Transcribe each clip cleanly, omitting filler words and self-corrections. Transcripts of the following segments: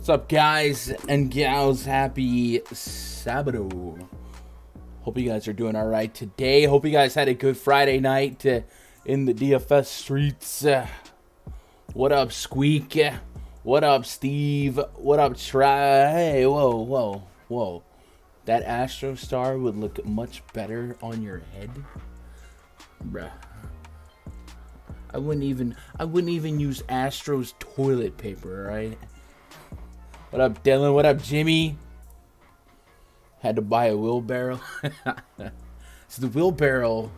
What's up, guys and gals? Happy Sabado. Hope you guys are doing all right today. Hope you guys had a good Friday night in the DFS streets. What up, Squeak? What up, Steve? What up, Try? Hey, whoa. That Astro Star would look much better on your head. Bruh. I wouldn't even use Astro's toilet paper, right? What up, Dylan? What up, Jimmy? Had to buy a wheelbarrow. So the wheelbarrow,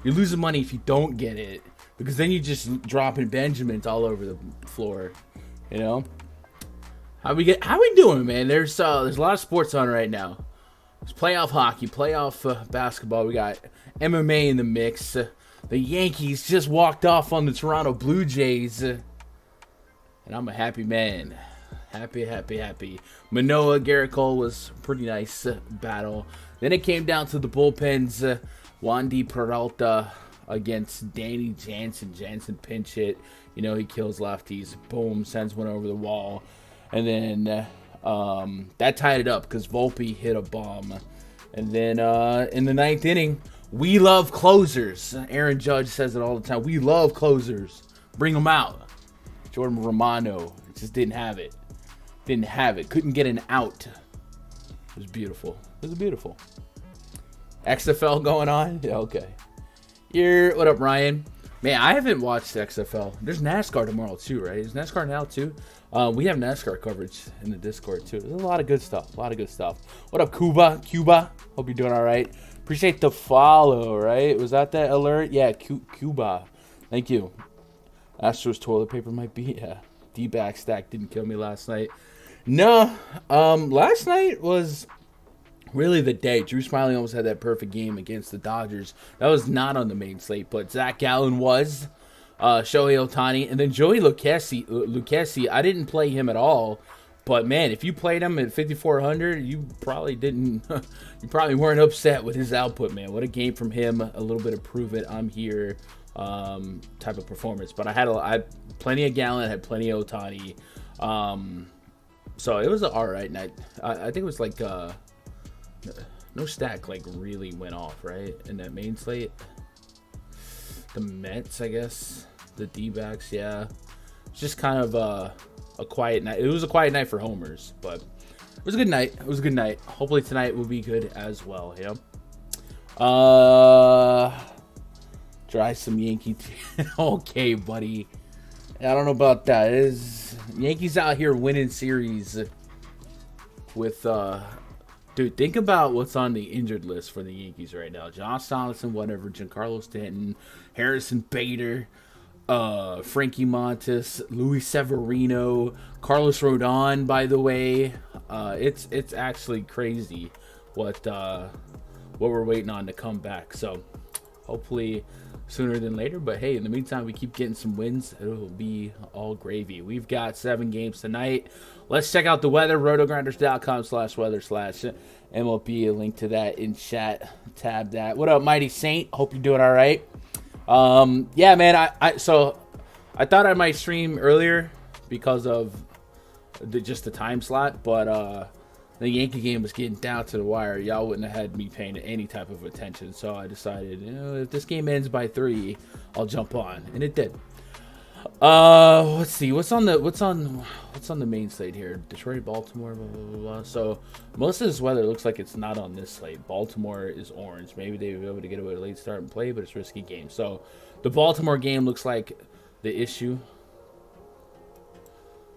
you're losing money if you don't get it, because then you just dropping Benjamins all over the floor. You know? How we doing, man? There's a lot of sports on right now. There's playoff hockey, playoff basketball. We got MMA in the mix. The Yankees just walked off on the Toronto Blue Jays. And I'm a happy man. Happy. Manoah, Garrett Cole was a pretty nice battle. Then it came down to the bullpens. Wandy Peralta against Danny Jansen. Jansen pinch hit. You know, he kills lefties. Boom, sends one over the wall. And then that tied it up because Volpe hit a bomb. And then in the ninth inning, we love closers. Aaron Judge says it all the time. We love closers. Bring them out. Jordan Romano just didn't have it. Couldn't get an out. It was beautiful. XFL going on? Yeah, okay. What up, Ryan? Man, I haven't watched XFL. There's NASCAR tomorrow too, right? Is NASCAR now too? We have NASCAR coverage in the Discord too. There's a lot of good stuff. What up, Cuba? Hope you're doing all right. Appreciate the follow, right? Was that alert? Yeah, Cuba. Thank you. Astro's toilet paper might be, yeah. D-back stack didn't kill me last night. No, last night was really the day. Drew Smyly almost had that perfect game against the Dodgers. That was not on the main slate, but Zach Gallen was. Shohei Ohtani, and then Joey Lucchesi. I didn't play him at all, but man, if you played him at 5,400, you probably didn't. You probably weren't upset with his output, man. What a game from him! A little bit of prove it, I'm here type of performance. But I had plenty of Gallen, I had plenty of Ohtani. So it was an all right night. I think it was like no stack like really went off right in that main slate. The Mets, I guess. The D-backs, yeah. It's just kind of a quiet night. It was a quiet night for homers, but it was a good night. Hopefully tonight will be good as well, yeah. Try some Yankee. Okay, buddy. I don't know about that. Yankees out here winning series with dude, think about what's on the injured list for the Yankees right now. Josh Donaldson, whatever, Giancarlo Stanton, Harrison Bader, Frankie Montas, Luis Severino, Carlos Rodon, by the way. It's actually crazy what we're waiting on to come back. So hopefully sooner than later. But hey, in the meantime, we keep getting some wins. It'll be all gravy. We've got 7 games tonight. Let's check out the weather. rotogrinders.com/weather/MLB. A link to that in chat. Tab that. What up, Mighty Saint? Hope you're doing all right. Yeah, man. I thought I might stream earlier because of just the time slot, but the Yankee game was getting down to the wire. Y'all wouldn't have had me paying any type of attention, so I decided, if this game ends by 3, I'll jump on, and it did. Let's see what's on the main slate here. Detroit, Baltimore, blah, blah, blah. So most of this weather looks like it's not on this slate. Baltimore is orange. Maybe they'll be able to get away with a late start and play, but it's a risky game. So the Baltimore game looks like the issue.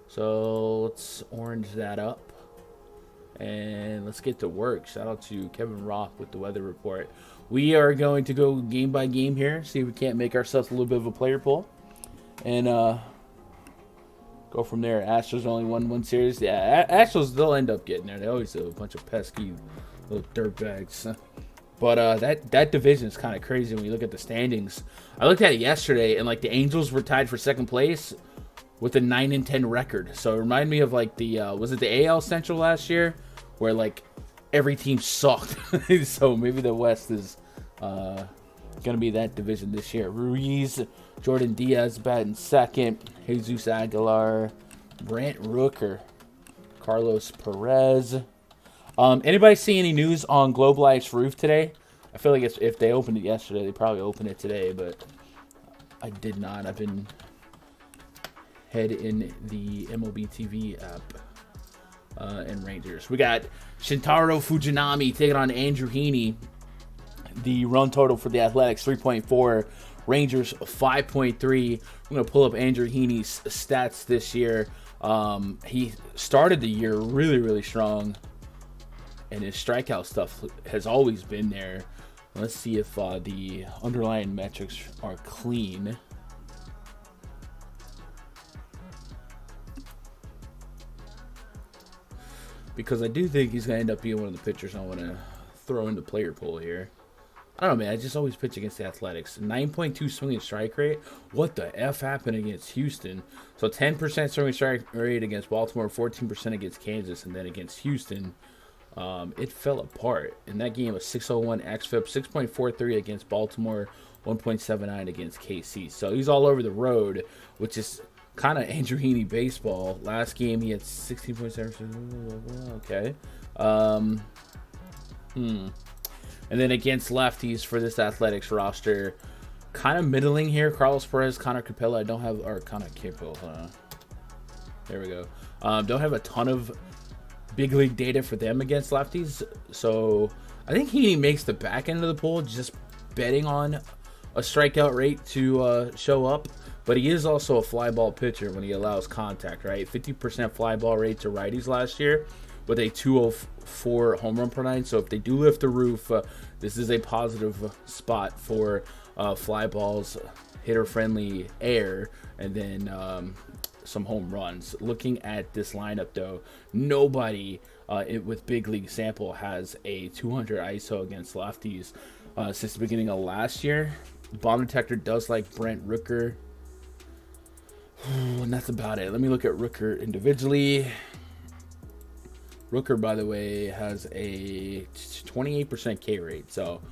So let's orange that up. And let's get to work. Shout out to Kevin Roth with the weather report. We are going to go game by game here. See if we can't make ourselves a little bit of a player pool. And go from there. Astros only won 1 series. Yeah, Astros, they'll end up getting there. They always do a bunch of pesky little dirtbags. But that division is kind of crazy when you look at the standings. I looked at it yesterday, and like the Angels were tied for second place with a 9-10 record. So it reminded me of like the was it the AL Central last year, where like every team sucked. So maybe the West is gonna be that division this year. Ruiz, Jordan Diaz batting second, Jesus Aguilar, Brant Rooker Carlos Perez. Anybody see any news on Globe Life's roof today? I feel like if they opened it yesterday, they probably opened it today, but I did not. I've been head in the MLB TV app and Rangers. We got Shintaro Fujinami taking on Andrew Heaney. The run total for the Athletics, 3.4. Rangers, 5.3. I'm going to pull up Andrew Heaney's stats this year. He started the year really, really strong. And his strikeout stuff has always been there. Let's see if the underlying metrics are clean. Because I do think he's going to end up being one of the pitchers I want to throw in the player pool here. I don't know, man. I just always pitch against the Athletics. 9.2 swinging strike rate. What the F happened against Houston? So 10% swinging strike rate against Baltimore, 14% against Kansas, and then against Houston, it fell apart. In that game, a 601 xFIP, 6.43 against Baltimore, 1.79 against KC. So he's all over the road, which is kind of Andrew Heaney baseball. Last game, he had 16.7. Okay. And then against lefties for this Athletics roster, kind of middling here. Carlos Perez, Connor Capella. I don't have, or Connor Capella. There we go. Don't have a ton of big league data for them against lefties. So I think he makes the back end of the pool just betting on a strikeout rate to show up. But he is also a fly ball pitcher when he allows contact, right? 50% fly ball rate to righties last year with a 204 home run per nine. So if they do lift the roof, this is a positive spot for fly balls, hitter-friendly air, and then some home runs. Looking at this lineup, though, nobody with big league sample has a 200 ISO against lefties since the beginning of last year. Bomb detector does like Brent Rooker, and that's about it. Let me look at Rooker individually. Rooker, by the way, has a 28% K rate, so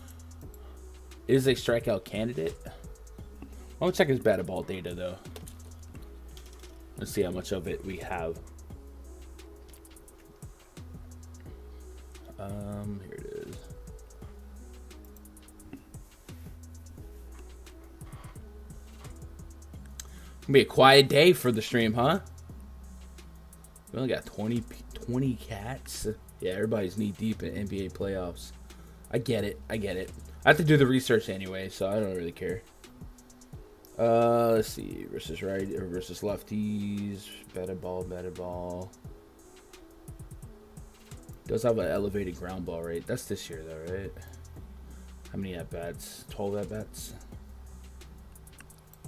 is a strikeout candidate. I'll check his batted ball data, though. Let's see how much of it we have. Here it is. Gonna be a quiet day for the stream, huh? We only got 20 cats. Yeah, everybody's knee deep in NBA playoffs. I get it. I have to do the research anyway, so I don't really care. Let's see. Versus right or versus lefties. Batted ball. Does have an elevated ground ball rate. That's this year though, right? How many at bats? 12 at bats.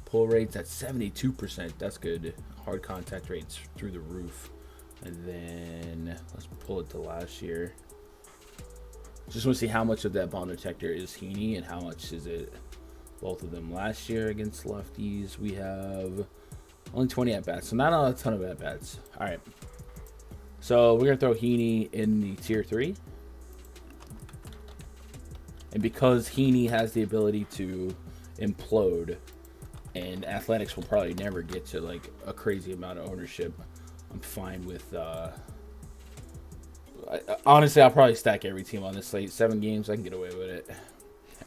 Pull rates at 72%. That's good. Hard contact rates through the roof. And then let's pull it to last year. Just want to see how much of that bomb detector is Heaney and how much is it both of them. Last year against lefties, we have only 20 at-bats, so not a ton of at-bats. All right. So we're going to throw Heaney in the tier 3. And because Heaney has the ability to implode, and Athletics will probably never get to like a crazy amount of ownership, I'm fine with honestly, I'll probably stack every team on this slate. 7 games, I can get away with it.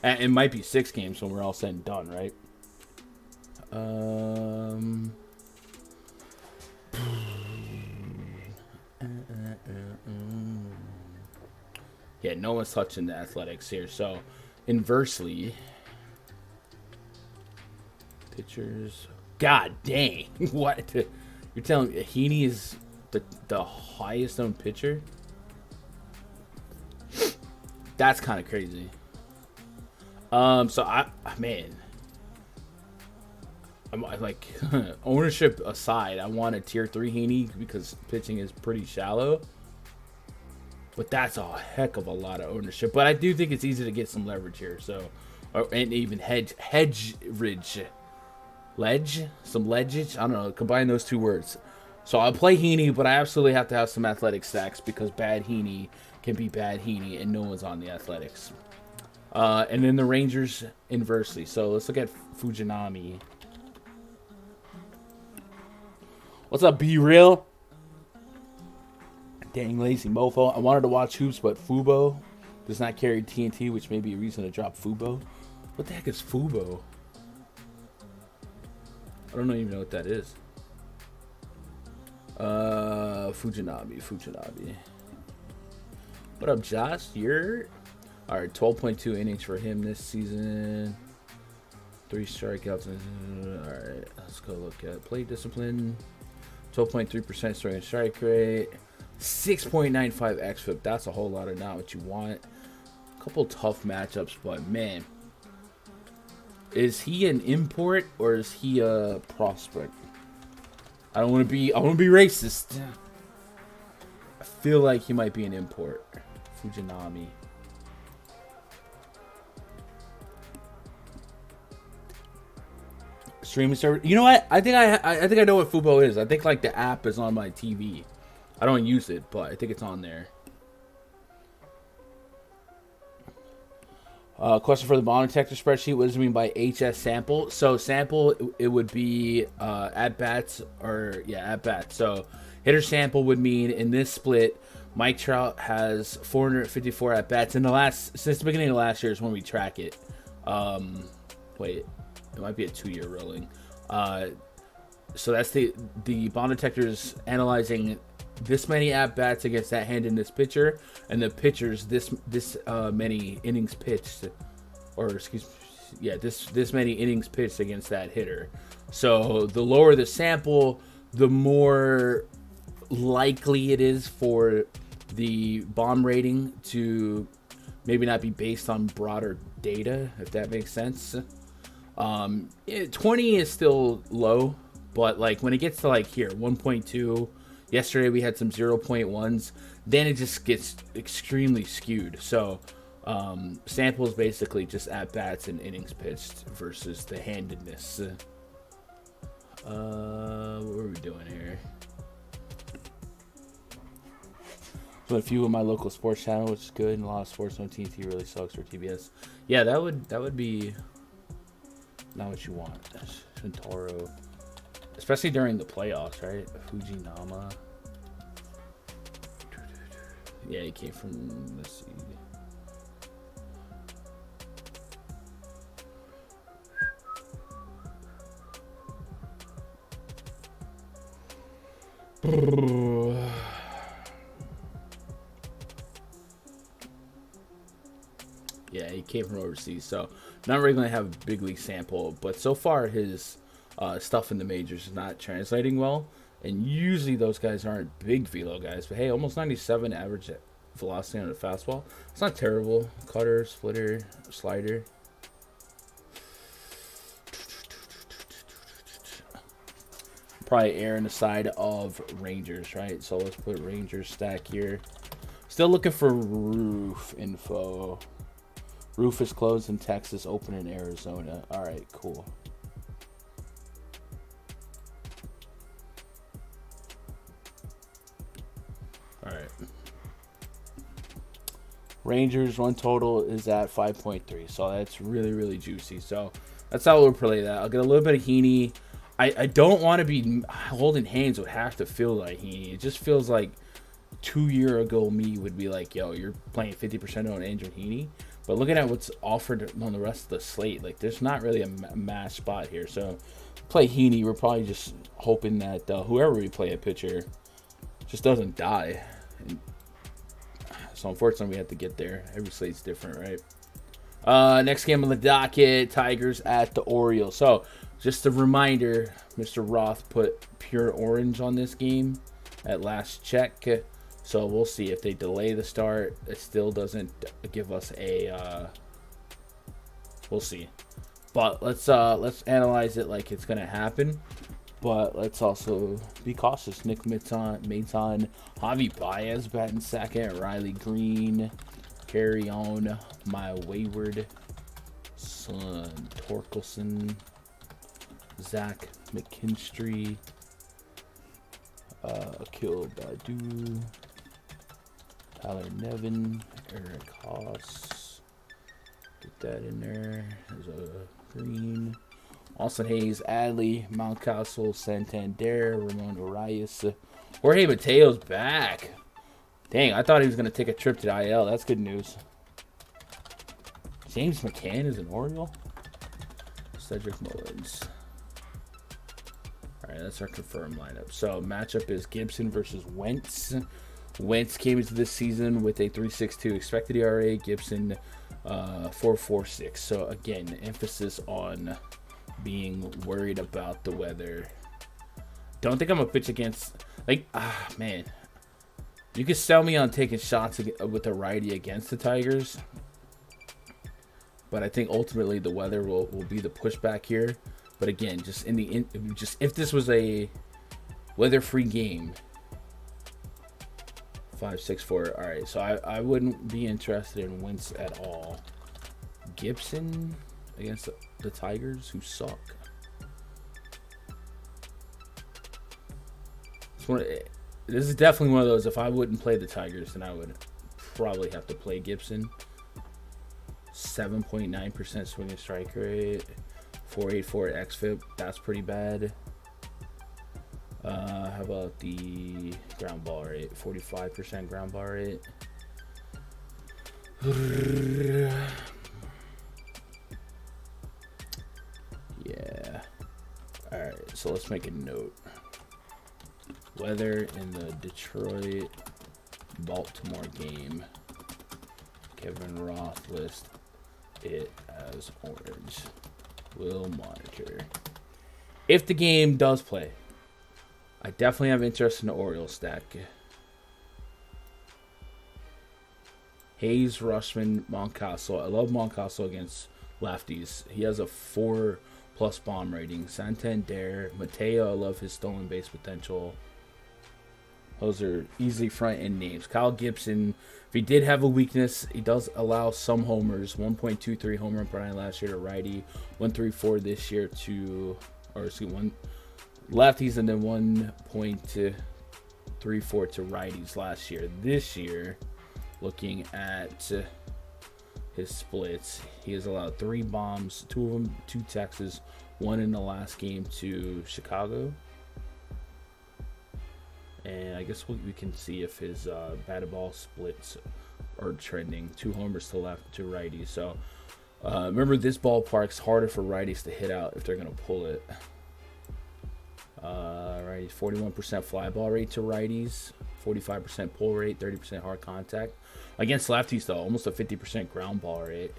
And it might be 6 games when we're all said and done, right? Yeah, no one's touching the Athletics here. So, inversely, pitchers. God dang. What? You're telling me Heaney is the highest owned pitcher? That's kind of crazy. So man, I'm like, ownership aside, I want a tier 3 Heaney because pitching is pretty shallow. But that's a heck of a lot of ownership. But I do think it's easy to get some leverage here. So, and even some ledge. I don't know. Combine those two words. So I'll play Heaney, but I absolutely have to have some athletic stacks because bad Heaney can be bad Heaney, and no one's on the Athletics. And then the Rangers inversely. So let's look at Fujinami. What's up, Be Real? Dang lazy mofo. I wanted to watch hoops, but Fubo does not carry TNT, which may be a reason to drop Fubo. What the heck is Fubo? I don't even know what that is. Fujinabe. What up, Josh? You're... Alright, 12.2 innings for him this season. 3 strikeouts. Alright, let's go look at plate discipline. 12.3% swing and strike rate. 6.95 xFIP. That's a whole lot of not what you want. A couple tough matchups, but man. Is he an import or is he a prospect? I want to be racist. Yeah. I feel like he might be an import. Fujinami. Streaming service. You know what? I think I know what Fubo is. I think like the app is on my TV. I don't use it, but I think it's on there. Question for the bond detector spreadsheet. What does it mean by HS sample? So sample, it would be at bats or at bats. So hitter sample would mean in this split, Mike Trout has 454 at bats in the since the beginning of last year is when we track it. Wait. It might be a 2-year rolling. So that's the bond detector's analyzing this many at bats against that hand in this pitcher, and the pitcher's this many innings pitched, or this many innings pitched against that hitter. So the lower the sample, the more likely it is for the bond rating to maybe not be based on broader data, if that makes sense. 20 is still low, but like when it gets to like here 1.2, yesterday we had some 0.1s, then it just gets extremely skewed. So sample is basically just at bats and innings pitched versus the handedness. What are we doing here? So a few of my local sports channel, which is good, and a lot of sports on TNT really sucks for TBS. Yeah, that would be not what you want. Shintaro, especially during the playoffs, right? Fujinama. Yeah, he came from, let's see. Yeah, he came from overseas, so not really going to have a big league sample, but so far his stuff in the majors is not translating well, and usually those guys aren't big velo guys, but hey, almost 97 average velocity on a fastball. It's not terrible. Cutter, splitter, slider. Probably erring the side of Rangers, right? So let's put Rangers stack here. Still looking for roof info. Roof is closed in Texas, open in Arizona. All right, cool. All right. Rangers run total is at 5.3, so that's really, really juicy. So that's how we'll play that. I'll get a little bit of Heaney. I don't want to be holding hands would have to feel like Heaney. It just feels like 2 years ago me would be like, yo, you're playing 50% on Andrew Heaney. But looking at what's offered on the rest of the slate, like there's not really a mass spot here. So play Heaney. We're probably just hoping that whoever we play a pitcher just doesn't die. And so unfortunately we have to get there. Every slate's different, right? Next game on the docket, Tigers at the Orioles. So just a reminder, Mr. Roth put pure orange on this game at last check. So we'll see if they delay the start. It still doesn't give us a. We'll see, but let's analyze it like it's gonna happen. But let's also be cautious. Nick Maton, Javi Baez batting second. Riley Green, carry on my wayward son. Torkelson, Zach McKinstry, Akil Badu, Tyler Nevin, Eric Haas. Get that in there. There's a Green. Austin Hayes, Adley, Mountcastle, Santander, Ramon Arias. Jorge Mateo's back. Dang, I thought he was going to take a trip to the IL. That's good news. James McCann is an Oriole. Cedric Mullins. All right, that's our confirmed lineup. So matchup is Gibson versus Wentz. Wentz came into this season with a 3.62 expected ERA. Gibson 4.46. So again, emphasis on being worried about the weather. Don't think I'm gonna pitch against man. You could sell me on taking shots with a righty against the Tigers, but I think ultimately the weather will be the pushback here. But again, just if this was a weather-free game, 5.64. All right, so I wouldn't be interested in Wentz at all. Gibson against the Tigers, who suck. This is definitely one of those. If I wouldn't play the Tigers, then I would probably have to play Gibson. 7.9% swinging strike rate, 4.84 xFIP. That's pretty bad. How about the ground ball rate? 45% ground ball rate. Yeah. All right. So let's make a note. Weather in the Detroit-Baltimore game. Kevin Roth list it as orange. We'll monitor. If the game does play, I definitely have interest in the Orioles stack. Hayes, Rushman, Moncastle. I love Moncastle against lefties. He has a 4+ bomb rating. Santander, Mateo. I love his stolen base potential. Those are easily front end names. Kyle Gibson, if he did have a weakness, he does allow some homers. 1.23 home run per nine last year to righty. 1.34 this year to, one lefties, and then 1.34 to righties last year. This year, looking at his splits, he has allowed 3 bombs, 2 of them to Texas, 1 in the last game to Chicago. And I guess we can see if his batted ball splits are trending. 2 homers to left, to righties. So remember, this ballpark's harder for righties to hit out if they're going to pull it. Righties, 41% fly ball rate to righties, 45% pull rate, 30% hard contact. Against lefties, though, almost a 50% ground ball rate.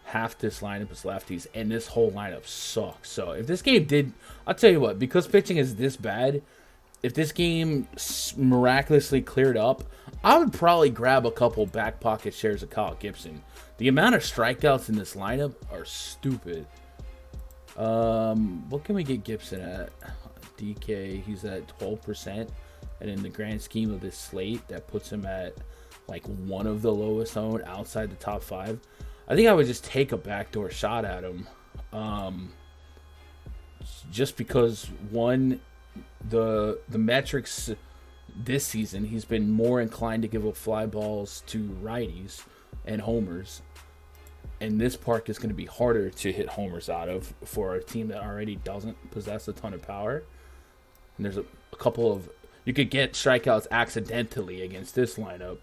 Half this lineup is lefties, and this whole lineup sucks. So if this game did, I'll tell you what, because pitching is this bad, if this game miraculously cleared up, I would probably grab a couple back pocket shares of Kyle Gibson. The amount of strikeouts in this lineup are stupid. What can we get Gibson at? DK, he's at 12%. And in the grand scheme of this slate, that puts him at like one of the lowest owned outside the top 5. I think I would just take a backdoor shot at him. Just because, one, the metrics this season, he's been more inclined to give up fly balls to righties and homers, and this park is going to be harder to hit homers out of for a team that already doesn't possess a ton of power. And there's a couple of, you could get strikeouts accidentally against this lineup,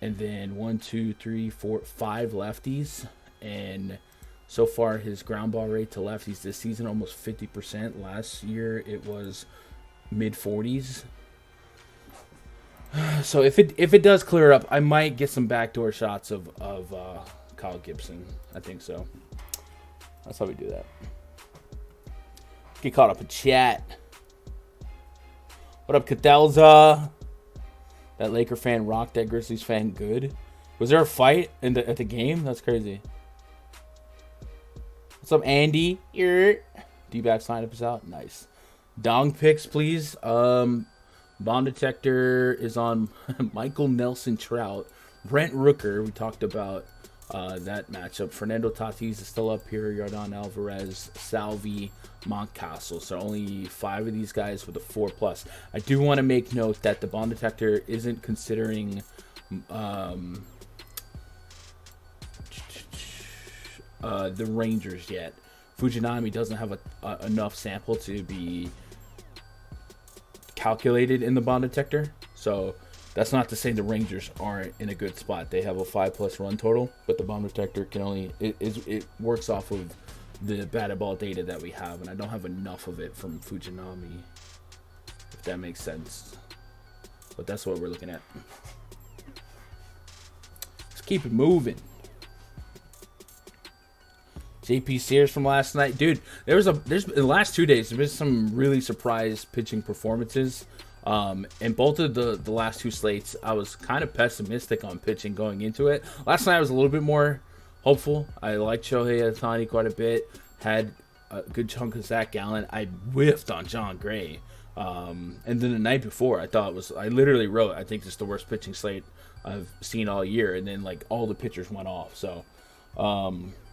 and then 1, 2, 3, 4, 5 lefties, and so far, his ground ball rate to lefties this season, almost 50%. Last year, it was mid-40s. So if it does clear up, I might get some backdoor shots of Kyle Gibson. I think so. That's how we do that. Get caught up in chat. What up, Cadelza? That Laker fan rocked that Grizzlies fan good. Was there a fight at the game? That's crazy. What's up, Andy? D-backs lineup is out. Nice. Dong picks, please. Bond detector is on Michael Nelson Trout. Brent Rooker, we talked about that matchup. Fernando Tatis is still up here. Yordan Alvarez, Salvi, Moncastle. So only 5 of these guys with a 4+. I do want to make note that the Bond detector isn't considering the Rangers yet. Fujinami doesn't have enough sample to be calculated in the Bond detector. So That's not to say the Rangers aren't in a good spot. They have a 5+ run total, but the bomb detector can only it works off of the batted ball data that we have, and I don't have enough of it from Fujinami, if that makes sense. But that's what we're looking at. Let's keep it moving. JP Sears from last night, dude. There's in the last 2 days, there's been some really surprise pitching performances. And both of the last two slates, I was kind of pessimistic on pitching going into it. Last night I was a little bit more hopeful. I liked Shohei Ohtani quite a bit. Had a good chunk of Zach Gallen. I whiffed on John Gray. And then the night before, I literally wrote, I think this is the worst pitching slate I've seen all year. And then like all the pitchers went off. So,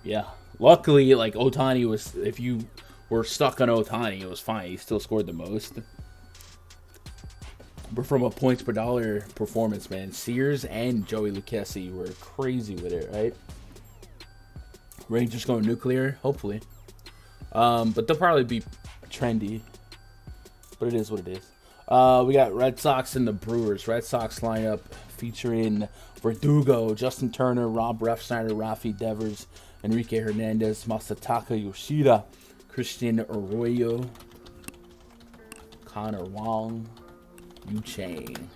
yeah. Luckily, like Ohtani was, if you were stuck on Ohtani, it was fine. He still scored the most. But from a points per dollar performance, man, Sears and Joey Lucchesi were crazy with it, right? Rangers going nuclear, hopefully. But they'll probably be trendy. But it is what it is. We got Red Sox and the Brewers. Red Sox lineup featuring Verdugo, Justin Turner, Rob Refsnyder, Rafi Devers, Enrique Hernandez, Masataka Yoshida, Christian Arroyo, Connor Wong, Yu-Chang.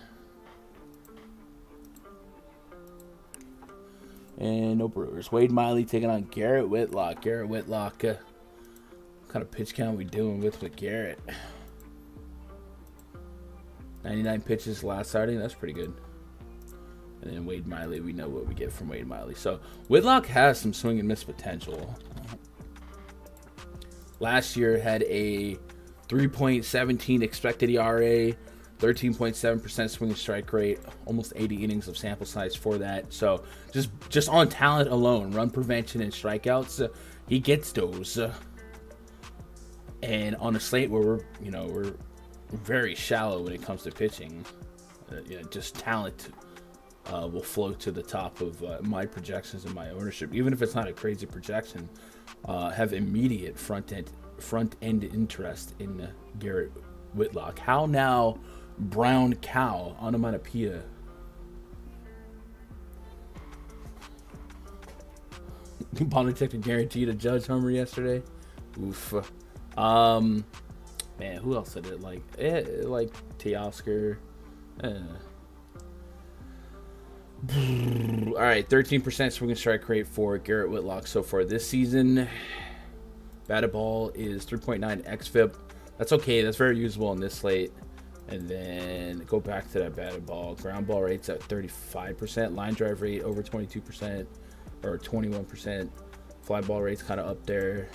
And no Brewers. Wade Miley taking on Garrett Whitlock. Garrett Whitlock, what kind of pitch count we doing with Garrett? 99 pitches last outing. That's pretty good. And then Wade Miley, we know what we get from Wade Miley. So Whitlock has some swing and miss potential. Last year had a 3.17 expected ERA. 13.7% swing and strike rate, almost 80 innings of sample size for that. So just on talent alone, run prevention and strikeouts, he gets those. And on a slate where we're very shallow when it comes to pitching, just talent will float to the top of my projections and my ownership, even if it's not a crazy projection. Have immediate front end interest in Garrett Whitlock. How now? Brown cow, onomatopoeia. Bomb detector guaranteed a Judge homer yesterday. Oof. Man, who else did it? Like Teoscar. All right, 13% swing and strike rate for Garrett Whitlock so far this season. Batted ball is 3.9 xFIP. That's okay. That's very usable in this slate. And then go back to that batted ball. Ground ball rate's at 35%. Line drive rate over 22% or 21%. Fly ball rate's kind of up there.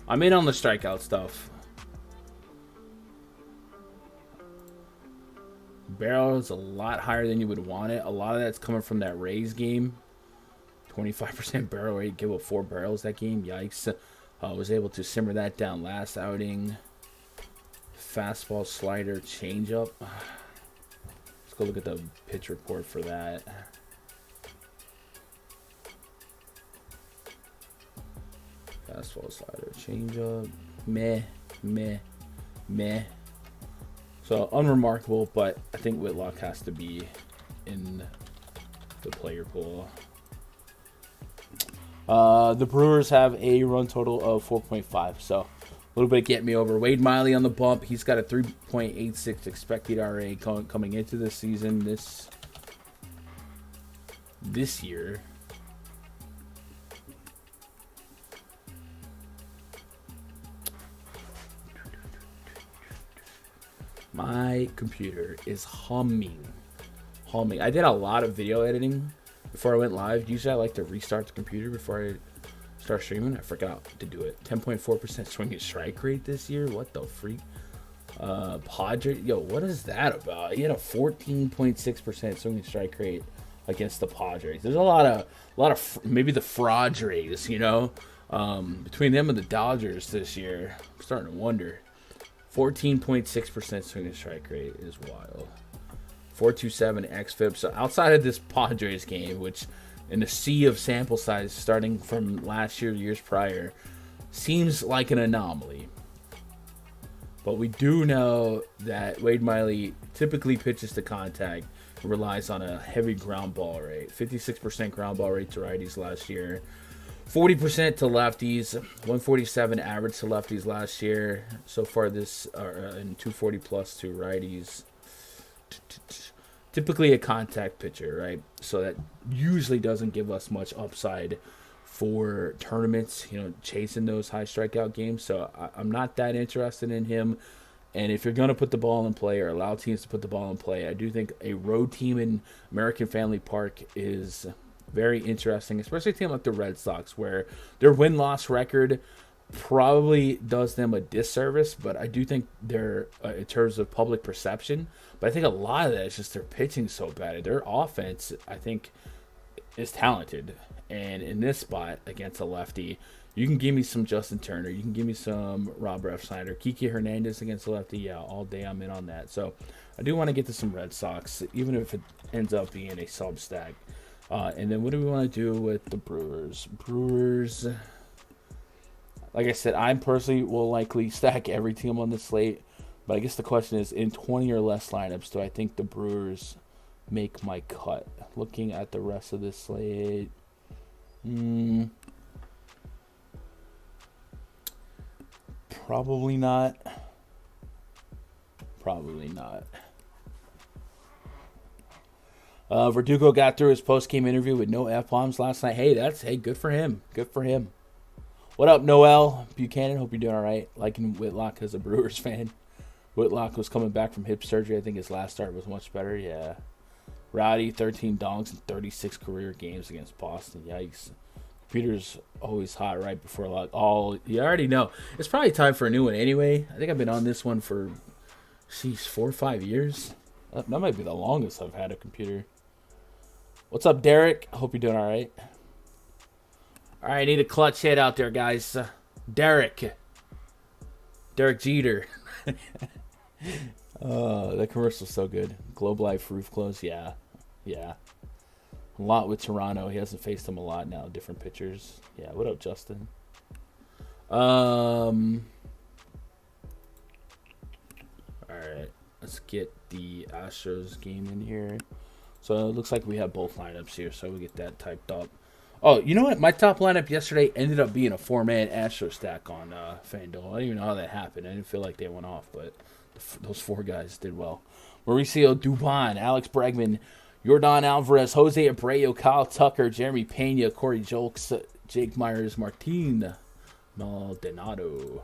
I'm in on the strikeout stuff. Barrel is a lot higher than you would want it. A lot of that's coming from that Rays game. 25% barrel rate. Give up 4 barrels that game. Yikes. Was able to simmer that down last outing. Fastball, slider, changeup. Let's go look at the pitch report for that. Fastball, slider, changeup. Meh. So unremarkable, but I think Whitlock has to be in the player pool. The Brewers have a run total of 4.5, so a little bit get me over. Wade Miley on the bump. He's got a 3.86 expected RA coming into this season. This year. My computer is humming. I did a lot of video editing before I went live. Usually I like to restart the computer before I start streaming. I forgot to do it. 10.4% swing and strike rate this year. What the freak? Padre, what is that about? He had a 14.6% swing and strike rate against the Padres. There's a lot of maybe the Fraudres, between them and the Dodgers this year. I'm starting to wonder. 14.6% swing and strike rate is wild. 4.27 xFIP. So outside of this Padres game, which in a sea of sample size starting from last year, years prior, seems like an anomaly. But we do know that Wade Miley typically pitches to contact and relies on a heavy ground ball rate. 56% ground ball rate to righties last year. 40% to lefties. 147 average to lefties last year. So far this, and 240 plus to righties. Typically a contact pitcher, right? So that usually doesn't give us much upside for tournaments, chasing those high strikeout games. So I'm not that interested in him. And if you're going to put the ball in play or allow teams to put the ball in play, I do think a road team in American Family Park is very interesting, especially a team like the Red Sox, where their win-loss record probably does them a disservice. But I do think they're, in terms of public perception, but I think a lot of that is just their pitching so bad. Their offense, I think, is talented. And in this spot against a lefty, you can give me some Justin Turner. You can give me some Rob Refsnyder. Kiki Hernandez against a lefty. Yeah, all day I'm in on that. So I do want to get to some Red Sox, even if it ends up being a sub stack. And then what do we want to do with the Brewers? Brewers, like I said, I personally will likely stack every team on the slate. But I guess the question is, in 20 or less lineups, do I think the Brewers make my cut? Looking at the rest of this slate. Probably not. Probably not. Verdugo got through his post-game interview with no F-bombs last night. Hey, good for him. Good for him. What up, Noel Buchanan? Hope you're doing all right. Liking Whitlock as a Brewers fan. Whitlock was coming back from hip surgery. I think his last start was much better. Yeah. Rowdy, 13 dongs in 36 career games against Boston. Yikes. Computer's always hot right before lock. Oh, you already know. It's probably time for a new one anyway. I think I've been on this one for, 4 or 5 years. That might be the longest I've had a computer. What's up, Derek? I hope you're doing all right. All right, I need a clutch hit out there, guys. Derek Jeter. Oh, that commercial's so good. Globe Life roof close. Yeah. A lot with Toronto. He hasn't faced them a lot now. Different pitchers. Yeah. What up, Justin? All right. Let's get the Astros game in here. So it looks like we have both lineups here. So we get that typed up. Oh, you know what? My top lineup yesterday ended up being a 4-man Astro stack on Fanduel. I don't even know how that happened. I didn't feel like they went off, but those 4 guys did well. Mauricio Dubon, Alex Bregman, Yordan Alvarez, Jose Abreu, Kyle Tucker, Jeremy Pena, Corey Julks, Jake Myers, Martin Maldonado.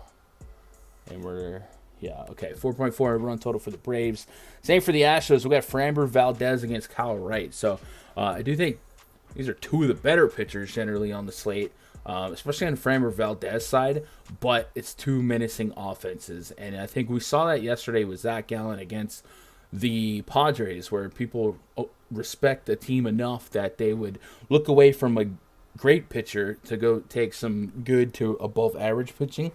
And we're, 4.4 run total for the Braves. Same for the Astros. We got Framber Valdez against Kyle Wright. So I do think these are 2 of the better pitchers generally on the slate, especially on the Framber Valdez side, but it's 2 menacing offenses. And I think we saw that yesterday with Zach Gallen against the Padres, where people respect the team enough that they would look away from a great pitcher to go take some good to above average pitching.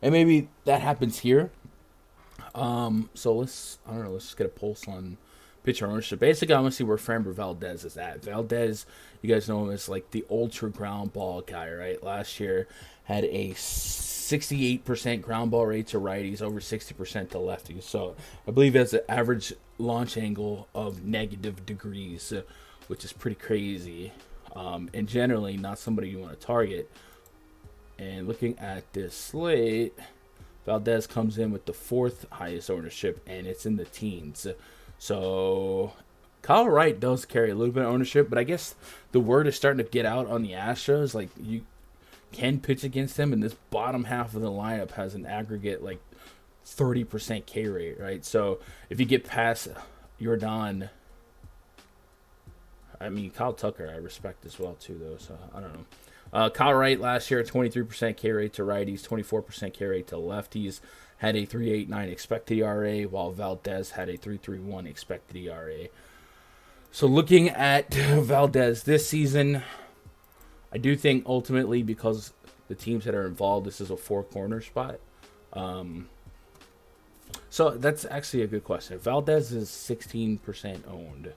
And maybe that happens here. So let's just get a pulse on pitcher ownership. Basically, I want to see where Framber Valdez is at. Valdez, you guys know him as like the ultra ground ball guy, right? Last year had a 68% ground ball rate to righties, over 60% to lefties. So I believe that's an average launch angle of negative degrees, which is pretty crazy. And generally not somebody you want to target. And looking at this slate, Valdez comes in with the 4th highest ownership, and it's in the teens. So Kyle Wright does carry a little bit of ownership, but I guess the word is starting to get out on the Astros. Like, you can pitch against them, and this bottom half of the lineup has an aggregate like 30% K rate, right? So if you get past Yordan, Kyle Tucker I respect as well too, though. So I don't know. Kyle Wright last year, 23% K rate to righties, 24% K rate to lefties, had a 3.89 expected ERA, while Valdez had a 3.31 expected ERA. So looking at Valdez this season, I do think ultimately, because the teams that are involved, this is a 4-corner spot. So that's actually a good question. Valdez is 16% owned.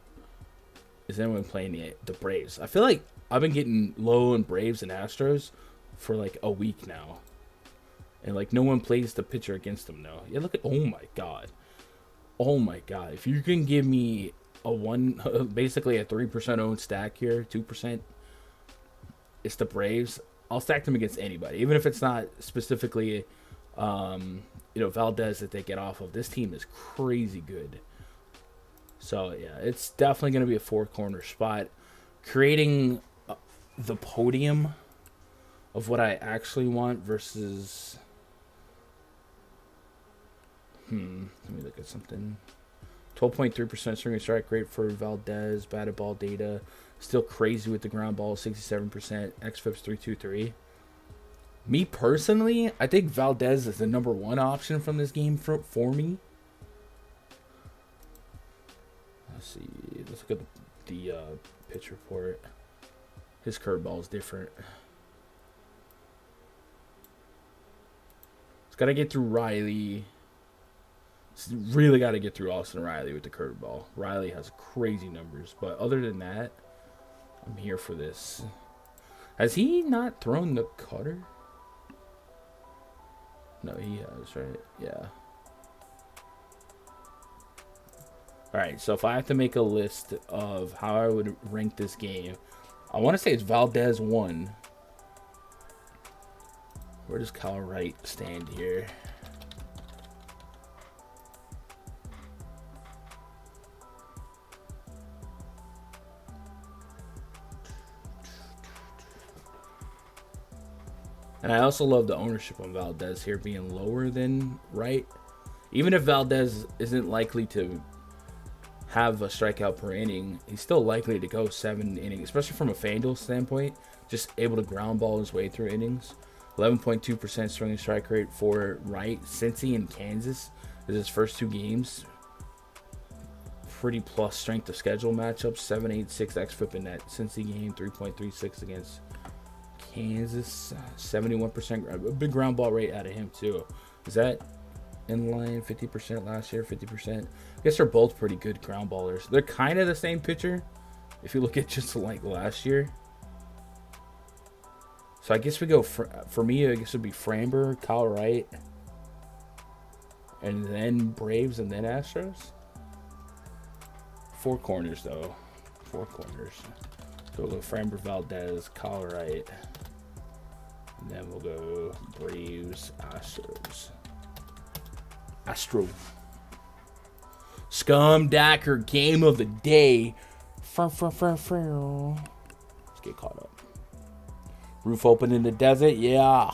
Is anyone playing the Braves? I feel like I've been getting low in Braves and Astros for like a week now. And, like, no one plays the pitcher against him, though. Yeah, look at... Oh, my God. Oh, my God. If you can give me basically a 3% owned stack here, 2%, it's the Braves. I'll stack them against anybody. Even if it's not specifically, Valdez that they get off of. This team is crazy good. So, yeah, it's definitely going to be a four-corner spot. Creating the podium of what I actually want versus... let me look at something. 12.3% swinging strike rate for Valdez. Batted ball data. Still crazy with the ground ball. 67%. XFIP's 323. Me personally, I think Valdez is the number one option from this game for me. Let's see. Let's look at the pitch report. His curveball is different. It's got to get through Riley. Really got to get through Austin Riley with the curveball. Riley has crazy numbers. But other than that, I'm here for this. Has he not thrown the cutter? No, he has, right? Yeah. Alright, so if I have to make a list of how I would rank this game, I want to say it's Valdez 1. Where does Kyle Wright stand here? And I also love the ownership on Valdez here being lower than Wright. Even if Valdez isn't likely to have a strikeout per inning, he's still likely to go 7 innings, especially from a Fanduel standpoint. Just able to ground ball his way through innings. 11.2% swinging strike rate for Wright. Cincy and Kansas is his first 2 games. Pretty plus strength of schedule matchups. 7.86 xFIP in that Cincy game. 3.36 against Kansas. 71%. A big ground ball rate out of him too. Is that in line? 50% last year, 50%. I guess they're both pretty good ground ballers. They're kind of the same pitcher if you look at just like last year. So I guess we go for me. I guess it'd be Framber, Kyle Wright, and then Braves, and then Astros. 4 corners though. 4 corners. So we'll go Framber, Valdez, Kyle Wright, and then we'll go Braves, Astros. Astro. Scumdacker game of the day. Let's get caught up. Roof open in the desert, yeah.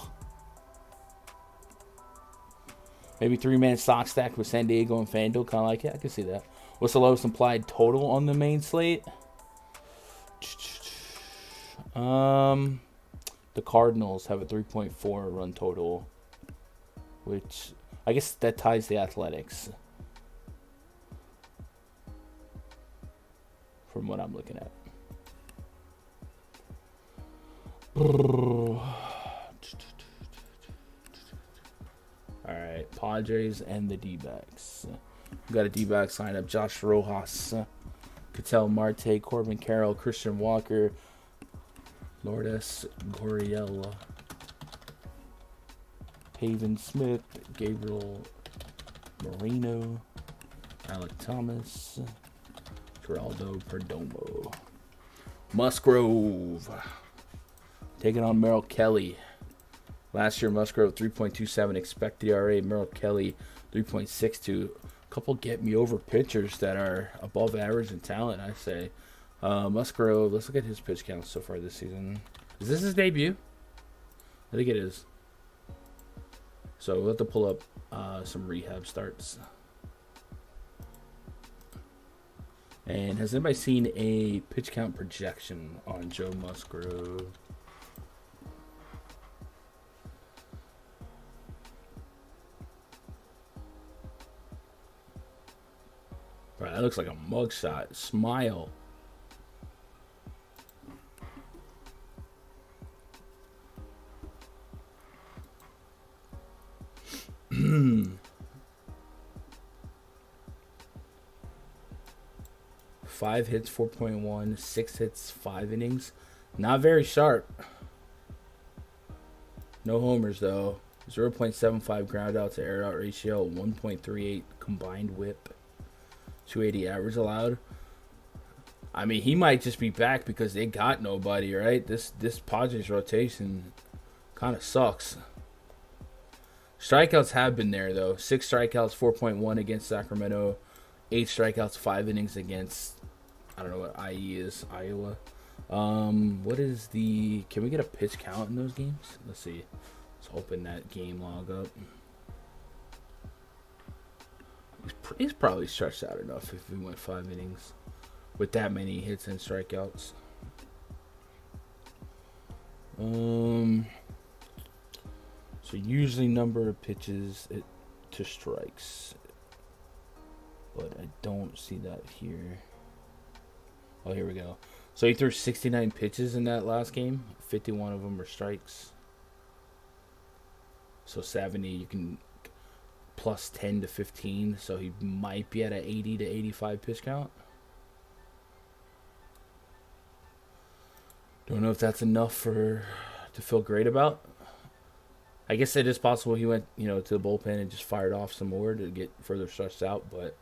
Maybe 3-man stock stack with San Diego and Fanduel, kind of like it. I can see that. What's the lowest implied total on the main slate? The Cardinals have a 3.4 run total, which I guess that ties the Athletics from what I'm looking at. Alright, Padres and the D-backs. We got a D-backs lineup. Josh Rojas, Ketel Marte, Corbin Carroll, Christian Walker, Lourdes Gurriel, Pavin Smith, Gabriel Moreno, Alec Thomas, Geraldo Perdomo. Musgrove taking on Merrill Kelly. Last year, Musgrove 3.27 expected ERA. Merrill Kelly 3.62. A couple get me over pitchers that are above average in talent, I say. Musgrove, let's look at his pitch count so far this season. Is this his debut? I think it is. So we'll have to pull up some rehab starts. And has anybody seen a pitch count projection on Joe Musgrove? Right, that looks like a mugshot. Smile. Five hits, 4.1, 6 hits, 5 innings. Not very sharp. No homers though. 0.75 ground out to air out ratio, 1.38 combined whip, 280 average allowed. I mean, he might just be back because they got nobody, right? This Padres rotation kind of sucks. Strikeouts have been there, though. 6 strikeouts, 4.1 against Sacramento. 8 strikeouts, 5 innings against, I don't know what IE is, Iowa. What is the, can we get a pitch count in those games? Let's see. Let's open that game log up. He's probably stretched out enough if we went 5 innings with that many hits and strikeouts. So usually number of pitches to strikes, but I don't see that here. Oh, here we go. So he threw 69 pitches in that last game. 51 of them were strikes. So 70, you can plus 10 to 15. So he might be at an 80 to 85 pitch count. Don't know if that's enough to feel great about. I guess it is possible he went, to the bullpen and just fired off some more to get further stretched out. But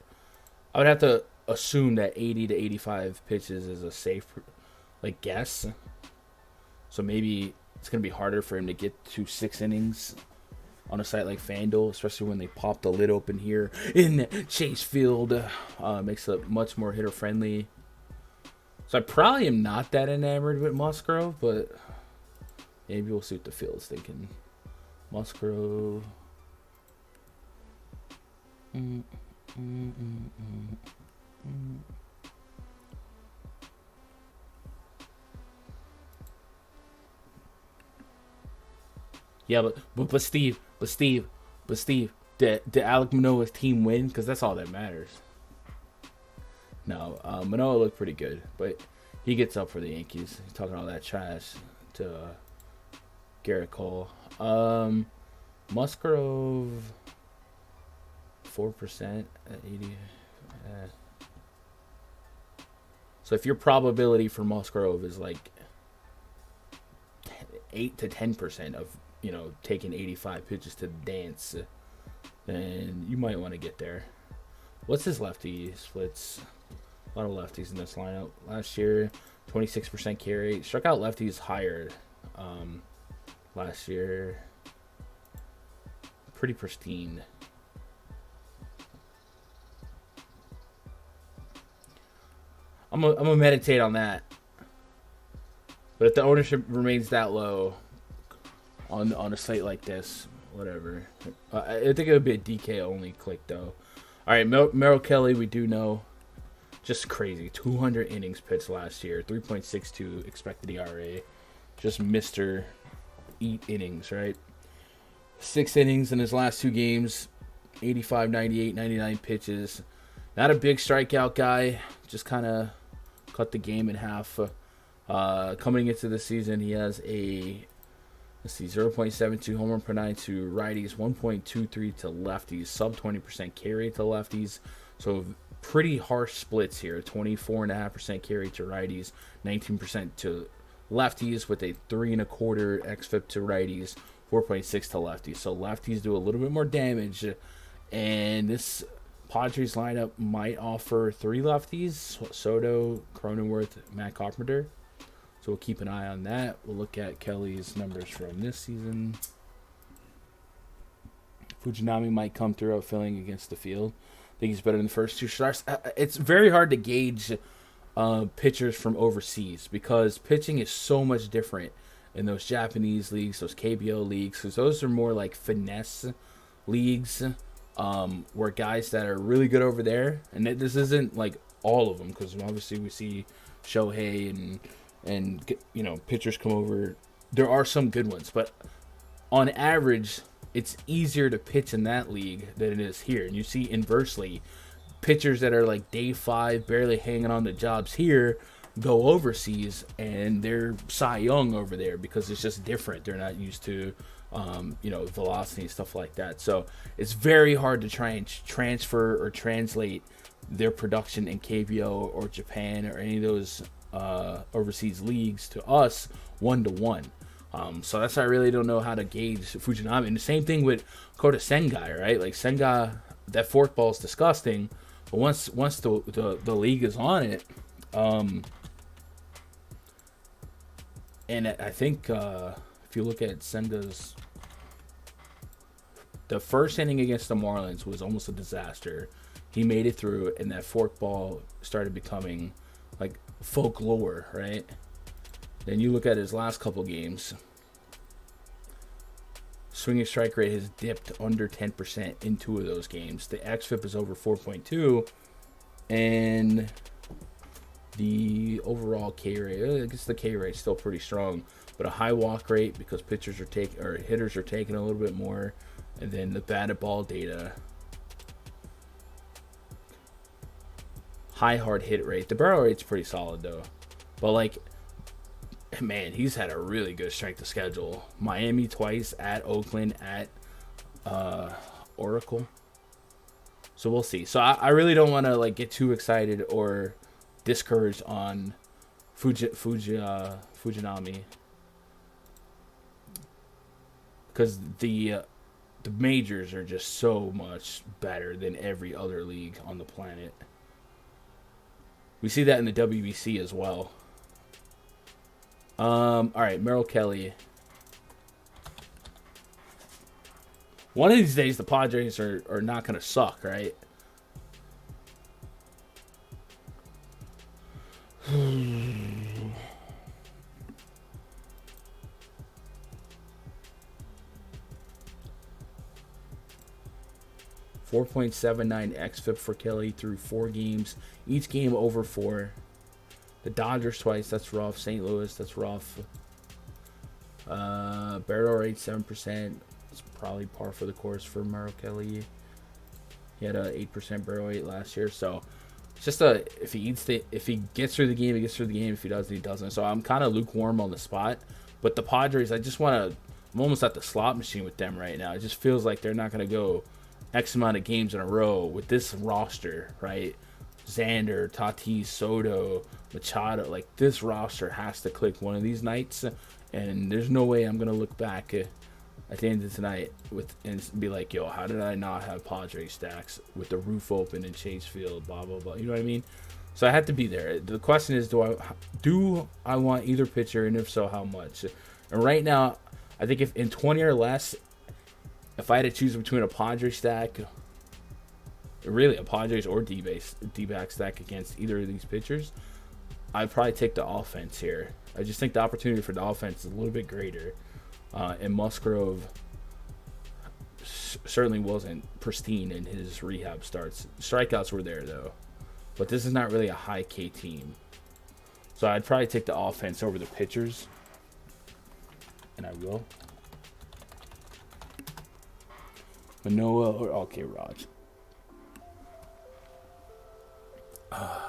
I would have to assume that 80 to 85 pitches is a safe, guess. So maybe it's going to be harder for him to get to 6 innings on a site like Fanduel, especially when they pop the lid open here in Chase Field. Makes it much more hitter-friendly. So I probably am not that enamored with Musgrove, but maybe we'll see what the field's thinking. Musgrove. Yeah, but Steve, did Alek Manoah's team win? Because that's all that matters. No, Manoah looked pretty good, but he gets up for the Yankees. He's talking all that trash to Garrett Cole. Musgrove, 4% at 80. So if your probability for Musgrove is 8 to 10% of taking 85 pitches to the dance, then you might want to get there. What's his lefty splits? A lot of lefties in this lineup. Last year, 26% carry. Struck out lefties higher last year. Pretty pristine. I'm gonna meditate on that. But if the ownership remains that low on a site like this, whatever. I think it would be a DK only click though. All right, Merrill Kelly, we do know. Just crazy. 200 innings pitched last year. 3.62 expected ERA. Just Mr. Eat innings, right? 6 innings in his last 2 games. 85, 98, 99 pitches. Not a big strikeout guy. Just kind of cut the game in half. Coming into the season, he has a 0.72 home run per 9 to righties, 1.23 to lefties, sub 20% carry to lefties. So pretty harsh splits here. 24.5% carry to righties, 19% to lefties with a 3.25 xFIP to righties, 4.6 to lefties. So lefties do a little bit more damage, and this Padres lineup might offer 3 lefties: Soto, Cronenworth, Matt Carpenter. So we'll keep an eye on that. We'll look at Kelly's numbers from this season. Fujinami might come through outfilling against the field. I think he's better than the first 2 starts. It's very hard to gauge pitchers from overseas because pitching is so much different in those Japanese leagues, those KBO leagues, because those are more like finesse leagues where guys that are really good over there, and this isn't like all of them because obviously we see Shohei and pitchers come over. There are some good ones, but on average, it's easier to pitch in that league than it is here. And you see inversely, pitchers that are like day 5, barely hanging on to jobs here, go overseas and they're Cy Young over there because it's just different. They're not used to, velocity and stuff like that. So it's very hard to try and transfer or translate their production in KBO or Japan or any of those overseas leagues to us 1-to-1. So that's why I really don't know how to gauge Fujinami. And the same thing with Kota Sengai, right? Like Sengai, that fourth ball is disgusting, but once the league is on it, and I think if you look at Senga's, the first inning against the Marlins was almost a disaster. He made it through, and that fork ball started becoming like folklore, right? Then you look at his last couple games. Swinging strike rate has dipped under 10% in 2 of those games. The xFIP is over 4.2, and the overall K rate, I guess the K rate is still pretty strong, but a high walk rate because pitchers are hitters are taking a little bit more, and then the batted ball data. High hard hit rate. The barrel rate's pretty solid though, but like, man, he's had a really good strength of schedule. Miami twice, at Oakland, at Oracle. So we'll see. So I really don't want to like get too excited or discouraged on Fujinami, because the majors are just so much better than every other league on the planet. We see that in the WBC as well. All right, Merrill Kelly. One of these days, the Padres are not going to suck, right? .79 xFIP for Kelly through 4 games. Each game over 4. The Dodgers twice, that's rough. St. Louis, that's rough. Barrel rate 7%. It's probably par for the course for Merrill Kelly. He had a 8% barrel rate last year, so it's just if he gets through the game, he gets through the game. If he doesn't, he doesn't. So I'm kind of lukewarm on the spot. But the Padres, I'm almost at the slot machine with them right now. It just feels like they're not going to go X amount of games in a row with this roster, right? Xander, Tatis, Soto, Machado, like this roster has to click one of these nights, and there's no way I'm gonna look back at the end of tonight and be like, yo, how did I not have Padres stacks with the roof open in Chase Field, blah blah blah. You know what I mean? So I have to be there. The question is, do I want either pitcher, and if so, how much? And right now, I think if in 20 or less, if I had to choose between a Padres stack, really a Padres or D-back stack against either of these pitchers, I'd probably take the offense here. I just think the opportunity for the offense is a little bit greater. And Musgrove certainly wasn't pristine in his rehab starts. Strikeouts were there, though. But this is not really a high K team. So I'd probably take the offense over the pitchers. And I will. Manoah or okay, Raj. I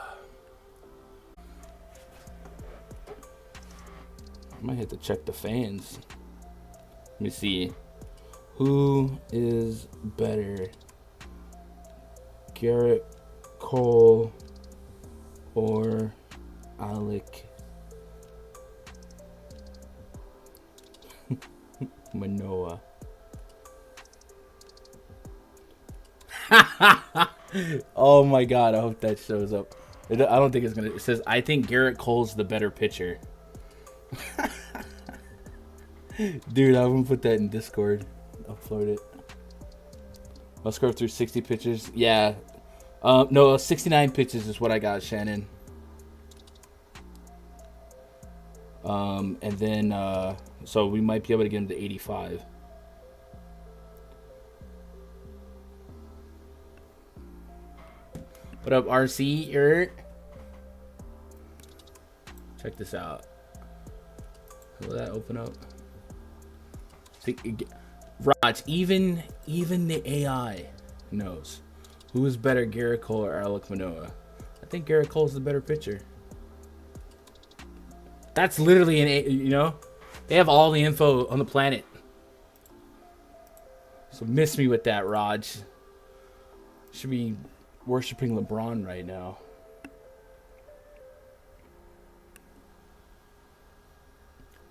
might have to check the fans. Let me see. Who is better? Garrett Cole or Alec Manoah? Oh my god, I hope that shows up. I don't think it's gonna. It says, I think Garrett Cole's the better pitcher. Dude, I'm gonna put that in Discord. Upload it. Let's go through 60 pitches. Yeah. No, 69 pitches is what I got, Shannon. And then, so we might be able to get him to 85. What up, RC? Check this out. Will that open up? See, Raj, even the AI knows who is better, Garrett Cole or Alek Manoah. I think Garrett Cole's the better pitcher. That's literally they have all the info on the planet. So miss me with that, Raj. Should be worshiping LeBron right now.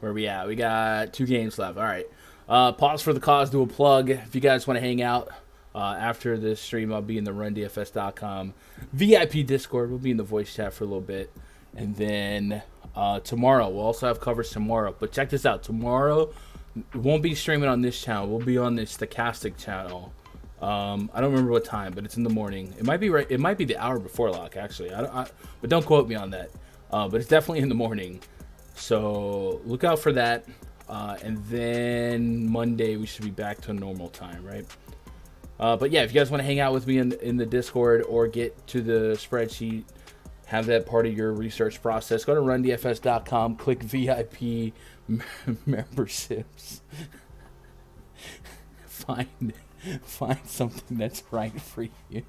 Where we at? We got 2 games left. All right. Pause for the cause, do a plug. If you guys want to hang out after this stream, I'll be in the rundfs.com VIP Discord. We'll be in the voice chat for a little bit. And then tomorrow, we'll also have covers tomorrow. But check this out. Tomorrow, we won't be streaming on this channel. We'll be on the Stochastic channel. I don't remember what time, but it's in the morning. It might be right. It might be the hour before lock, actually. But don't quote me on that. But it's definitely in the morning. So look out for that. And then Monday we should be back to normal time, right? But yeah, if you guys want to hang out with me in the Discord or get to the spreadsheet, have that part of your research process, go to rundfs.com, click VIP memberships. Find something that's right for you.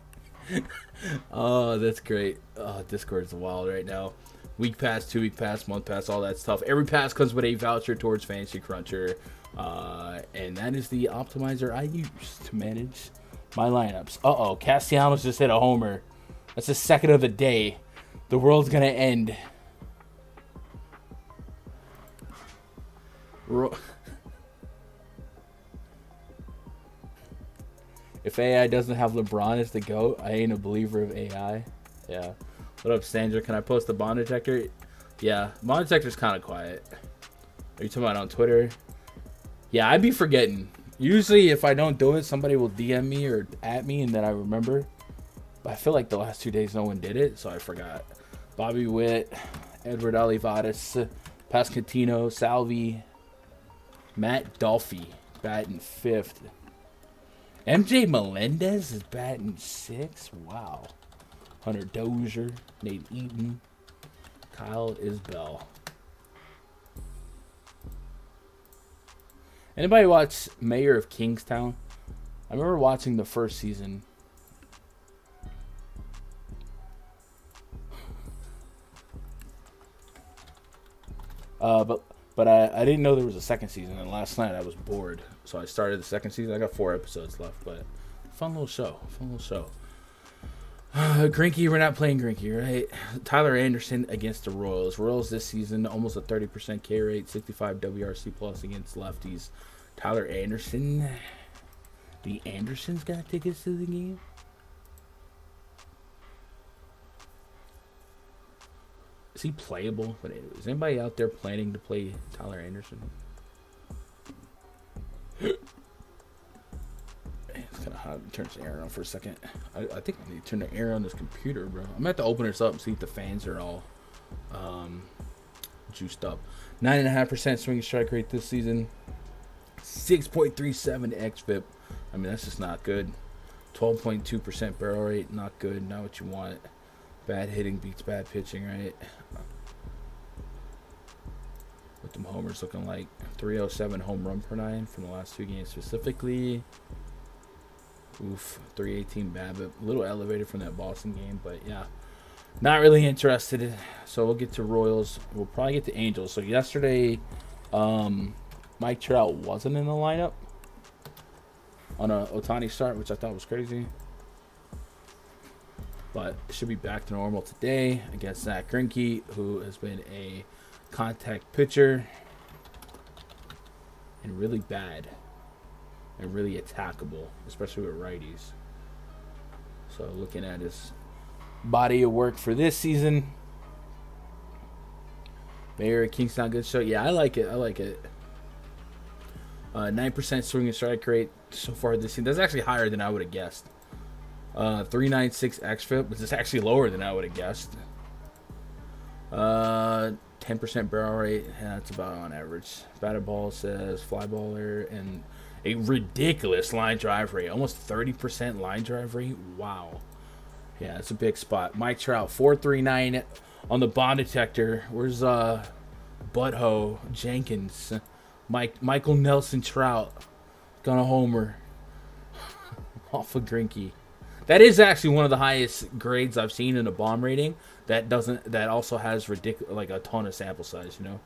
Oh, that's great. Oh, Discord's wild right now. Week pass, 2 week pass, month pass, all that stuff. Every pass comes with a voucher towards Fantasy Cruncher. And that is the optimizer I use to manage my lineups. Uh-oh, Castellanos just hit a homer. That's the second of the day. The world's going to end. If AI doesn't have LeBron as the GOAT, I ain't a believer of AI. Yeah. What up, Sandra? Can I post the bond detector? Yeah, bond detector's kind of quiet. Are you talking about on Twitter? Yeah, I'd be forgetting. Usually, if I don't do it, somebody will DM me or at me, and then I remember. But I feel like the last 2 days no one did it, so I forgot. Bobby Witt, Edward Olivares, Pascatino, Salvi, Matt Dolphy, batting 5th. MJ Melendez is batting 6th. Wow. Hunter Dozier, Nate Eaton, Kyle Isbell. Anybody watch Mayor of Kingstown? I remember watching the first season. But I didn't know there was a second season, and last night I was bored, so I started the second season. I got 4 episodes left, but fun little show. Greinke, we're not playing Greinke, right? Tyler Anderson against the Royals. Royals this season, almost a 30% K rate, 65 WRC plus against lefties. Tyler Anderson. The Andersons got tickets to the game? Is he playable? But is anybody out there planning to play Tyler Anderson? It's kind of hot. Turn this air on for a second. I think I need to turn the air on this computer, bro. I'm going to have to open this up and see if the fans are all juiced up. 9.5% swing strike rate this season. 6.37 xFIP. I mean, that's just not good. 12.2% barrel rate. Not good. Not what you want. Bad hitting beats bad pitching, right? What them homers looking like? 307 home run per 9 from the last 2 games specifically. Oof, 318 BABIP. A little elevated from that Boston game, but yeah. Not really interested. So we'll get to Royals. We'll probably get to Angels. So yesterday, Mike Trout wasn't in the lineup on a Ohtani start, which I thought was crazy. But should be back to normal today against Zach Greinke, who has been a contact pitcher and really bad and really attackable, especially with righties. So looking at his body of work for this season, Mayor of Kingstown, good show. Yeah, I like it. 9% swing and strike rate so far this season. That's actually higher than I would have guessed. 396 xFIP, which is actually lower than I would have guessed. 10% barrel rate, yeah, that's about on average. Batted ball says fly baller, and a ridiculous line drive rate, almost 30% line drive rate. Wow, yeah, that's a big spot. Mike Trout 439 on the bond detector. Where's Butthole Jenkins? Michael Nelson Trout gonna homer off of Greinke. That is actually one of the highest grades I've seen in a bomb rating. That also has like a ton of sample size, you know.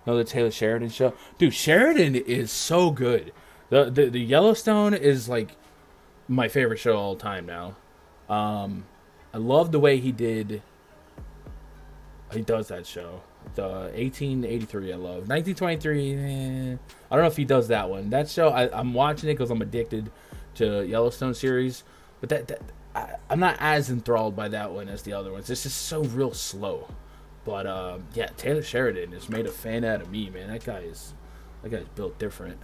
Another Taylor Sheridan show, dude. Sheridan is so good. The Yellowstone is like my favorite show of all time now. I love the way he does that show. The 1883 I love. 1923, I don't know if he does that one. That show, I'm watching it because I'm addicted to Yellowstone series. But I'm not as enthralled by that one as the other ones. It's just so real slow. But yeah, Taylor Sheridan has made a fan out of me, man. That guy's built different.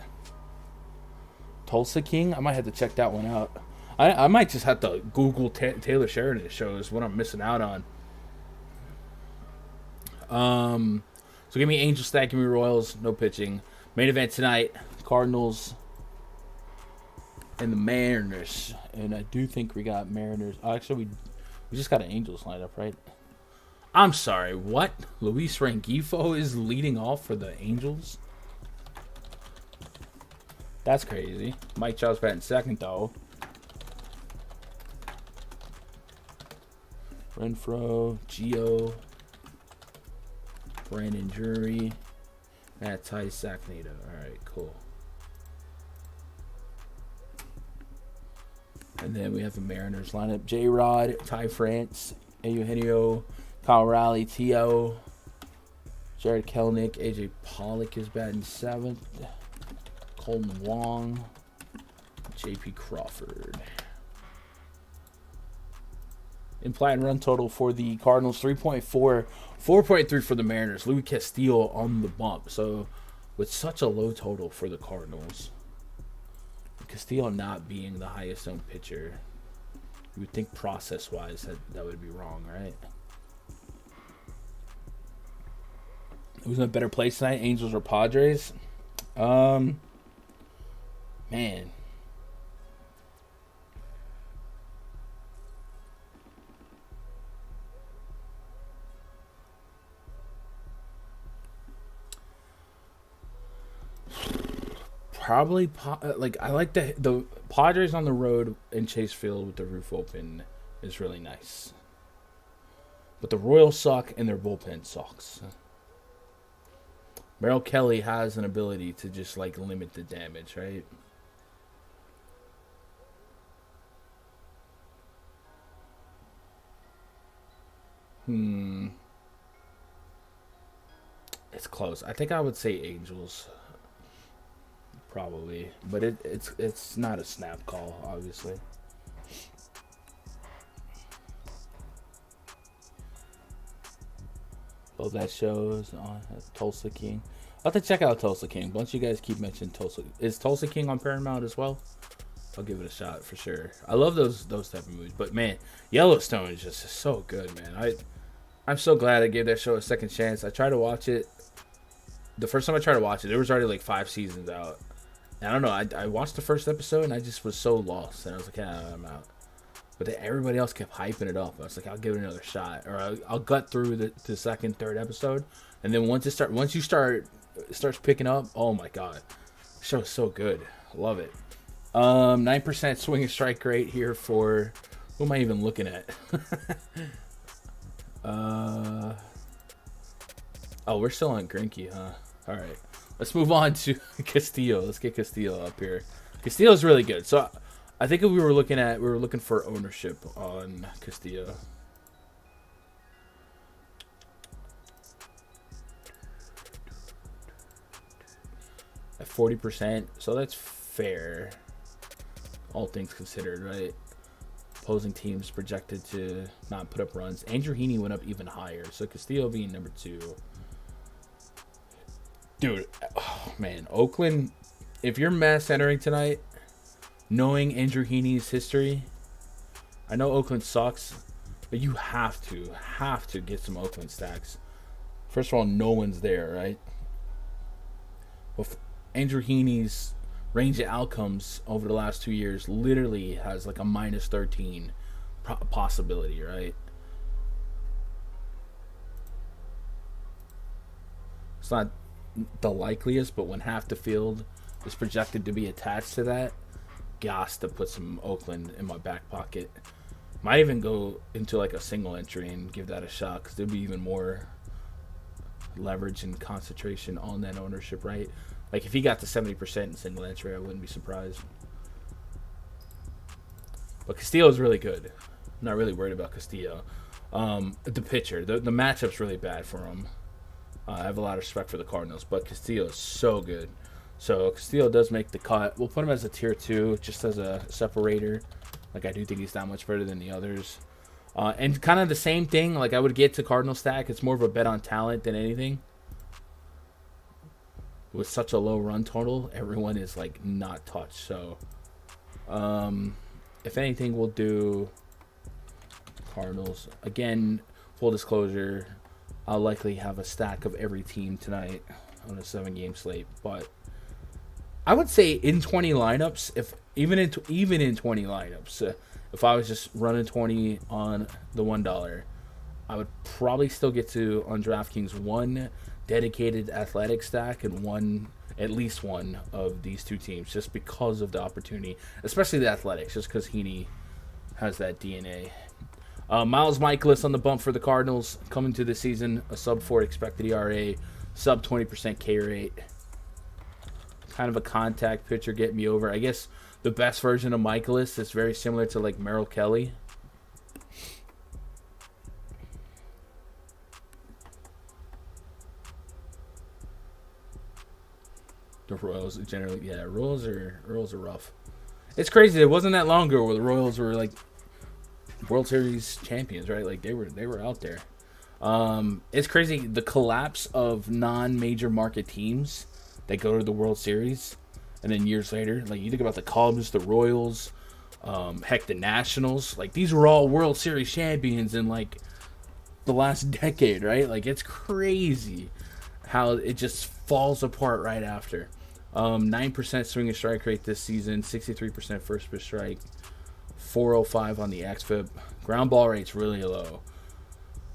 Tulsa King, I might have to check that one out. I might just have to Google Taylor Sheridan shows, what I'm missing out on. So give me Angels stack, give me Royals, no pitching. Main event tonight, Cardinals and the Mariners. And I do think we got Mariners. Oh, actually, we just got an Angels lineup, right? I'm sorry, what? Luis Rengifo is leading off for the Angels? That's crazy. Mike Trout's batting second, though. Renfroe, Gio, Brandon Drury, Matt Ty Sacnedo. Alright, cool. And then we have the Mariners lineup. J-Rod, Ty France, Eugenio, Kyle Raleigh, T.O., Jared Kelenic, A.J. Pollock is batting seventh. Colton Wong, J.P. Crawford. Implied run total for the Cardinals, 3.4, 4.3 for the Mariners. Louis Castillo on the bump. So, with such a low total for the Cardinals, Castillo not being the highest owned pitcher, you would think process-wise that would be wrong, right? Who's in a better place tonight, Angels or Padres? Man. Probably, I like the Padres on the road in Chase Field with the roof open is really nice. But the Royals suck and their bullpen sucks. Merrill Kelly has an ability to just, limit the damage, right? It's close. I think I would say Angels. Probably. But it's not a snap call, obviously. Oh, that shows on Tulsa King. I'll have to check out Tulsa King. A bunch of you guys keep mentioning Tulsa. Is Tulsa King on Paramount as well? I'll give it a shot for sure. I love those type of movies. But, man, Yellowstone is just so good, man. I'm so glad I gave that show a second chance. I tried to watch it. The first time I tried to watch it, there was already 5 seasons out. And I don't know. I watched the first episode, and I just was so lost. And I was like, I'm out. But then everybody else kept hyping it up. I was like, I'll give it another shot. Or I'll gut through the second, third episode. And then once you start starts picking up, oh, my God. The show is so good. I love it. 9% swing and strike rate here for... Who am I even looking at? Oh, we're still on Greinke, huh? All right. Let's move on to Castillo. Let's get Castillo up here. Castillo's really good. So I think if we were looking for ownership on Castillo. At 40%. So that's fair. All things considered, right? Opposing teams projected to not put up runs. Andrew Heaney went up even higher. So Castillo being number 2. Dude, oh man, Oakland, if you're mass entering tonight, knowing Andrew Heaney's history, I know Oakland sucks, but you have to get some Oakland stacks. First of all, no one's there, right? But Andrew Heaney's range of outcomes over the last 2 years literally has a minus 13 possibility, right? It's not the likeliest, but when half the field is projected to be attached to that, gas to put some Oakland in my back pocket. Might even go into a single entry and give that a shot, because there'd be even more leverage and concentration on that ownership, right? If he got to 70% in single entry, I wouldn't be surprised. But Castillo is really good. I'm not really worried about Castillo. The pitcher, the matchup's really bad for him. I have a lot of respect for the Cardinals, but Castillo is so good. So Castillo does make the cut. We'll put him as a tier 2, just as a separator. Like, I do think he's that much better than the others. And kind of the same thing. Like, I would get to Cardinal stack. It's more of a bet on talent than anything. With such a low run total, everyone is, like, not touched. So, if anything, we'll do Cardinals. Again, full disclosure, I'll likely have a stack of every team tonight on a 7-game slate. But I would say in 20 lineups, even in 20 lineups, if I was just running 20 on the $1, I would probably still get to, on DraftKings, one dedicated athletic stack and at least one of these two teams, just because of the opportunity, especially the athletics, just because Heaney has that DNA. Miles Michaelis on the bump for the Cardinals coming to the season, a sub-4 expected ERA, sub 20% K rate. Kind of a contact pitcher, get me over. I guess the best version of Michaelis is very similar to like Merrill Kelly. The Royals generally, yeah, Royals are rough. It's crazy. It wasn't that long ago where the Royals were like World Series champions, right? Like they were out there. It's crazy the collapse of non-major market teams that go to the World Series, and then years later, like you think about the Cubs, the Royals, heck, the Nationals. Like these were all World Series champions in like the last decade, right? Like it's crazy how it just falls apart right after. 9% swing and strike rate this season, 63% first pitch strike, 405 on the xFIP. Ground ball rate's really low.